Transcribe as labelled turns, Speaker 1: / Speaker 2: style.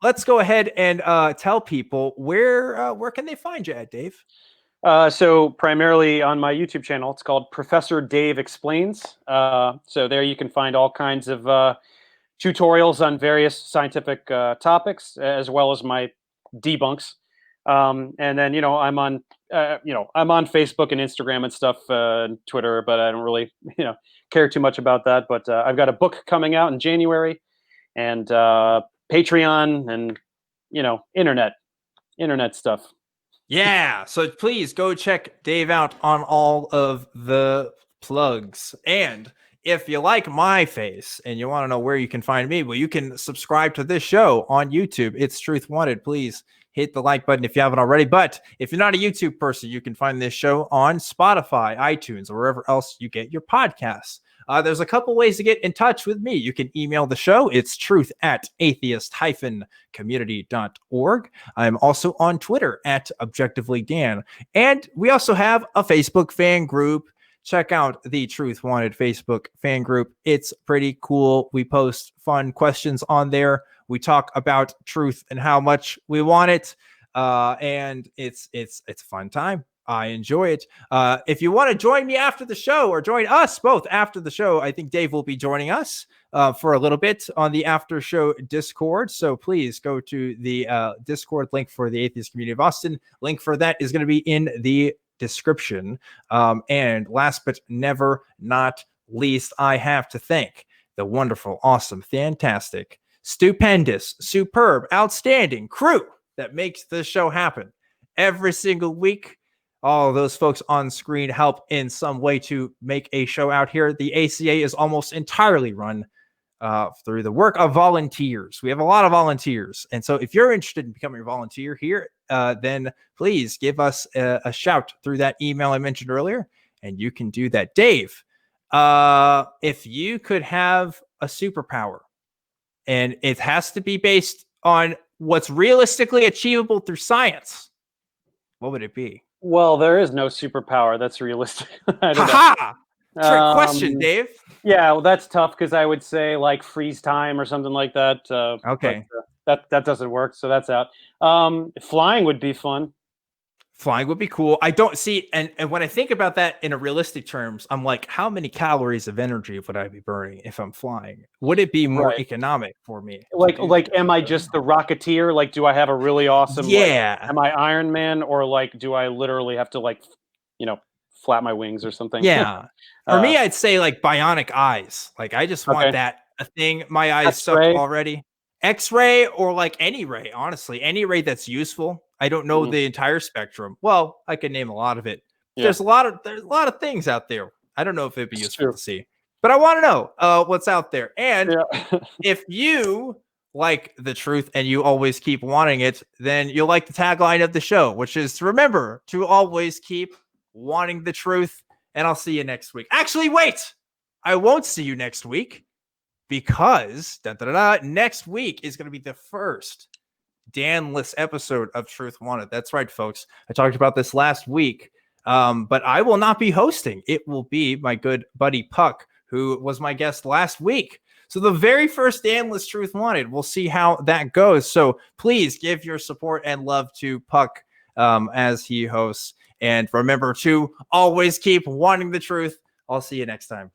Speaker 1: let's go ahead and tell people where can they find you at, Dave?
Speaker 2: So primarily on my YouTube channel, it's called Professor Dave Explains. So there you can find all kinds of tutorials on various scientific topics, as well as my debunks. And then, I'm on, I'm on Facebook and Instagram and stuff, and Twitter, but I don't really, care too much about that. But I've got a book coming out in January, and Patreon, and internet stuff.
Speaker 1: Yeah, so please go check Dave out on all of the plugs. And if you like my face and you want to know where you can find me, well, you can subscribe to this show on YouTube. It's Truth Wanted. Please hit the like button if you haven't already. But if you're not a YouTube person, you can find this show on Spotify, iTunes, or wherever else you get your podcasts. There's a couple ways to get in touch with me. You can email the show. It's truth@atheist-community.org. I'm also on Twitter @ObjectivelyDan. And we also have a Facebook fan group. Check out the Truth Wanted Facebook fan group. It's pretty cool. We post fun questions on there. We talk about truth and how much we want it. And it's a fun time. I enjoy it. If you want to join me after the show, or join us both after the show, I think Dave will be joining us for a little bit on the after show Discord. So please go to the Discord link for the Atheist Community of Austin. Link for that is going to be in the description. And last but never not least, I have to thank the wonderful, awesome, fantastic, stupendous, superb, outstanding crew that makes this show happen every single week. All of those folks on screen help in some way to make a show out here. The ACA is almost entirely run through the work of volunteers. We have a lot of volunteers. And so if you're interested in becoming a volunteer here, then please give us a shout through that email I mentioned earlier, and you can do that. Dave, if you could have a superpower, and it has to be based on what's realistically achievable through science, what would it be?
Speaker 2: Well, there is no superpower that's realistic. I don't
Speaker 1: know. Trick question, Dave.
Speaker 2: Yeah, well, that's tough, because I would say like freeze time or something like that.
Speaker 1: Okay.
Speaker 2: But, that doesn't work, so that's out. Flying would be fun.
Speaker 1: Flying would be cool. I don't see, and when I think about that in a realistic terms, I'm like, how many calories of energy would I be burning if I'm flying? Would it be more economic for me?
Speaker 2: Like, am I just the Rocketeer? Like, do I have a really awesome?
Speaker 1: Yeah.
Speaker 2: Am I Iron Man, or like, do I literally have to flap my wings or something?
Speaker 1: Yeah. For me, I'd say like bionic eyes. Like, I just want that a thing. My eyes suck already. X-ray, or like any ray, honestly, any ray that's useful. I don't know the entire spectrum. Well, I can name a lot of it. Yeah. There's a lot of things out there. I don't know if it'd be useful to see, but I want to know what's out there. And if you like the truth and you always keep wanting it, then you'll like the tagline of the show, which is to remember to always keep wanting the truth. And I'll see you next week. Actually, wait, I won't see you next week, because next week is going to be the first Dan-less episode of Truth Wanted. That's right, folks. I talked about this last week, but I will not be hosting. It will be my good buddy Puck, who was my guest last week. So the very first Dan-less Truth Wanted. We'll see how that goes. So please give your support and love to Puck as he hosts. And remember to always keep wanting the truth. I'll see you next time.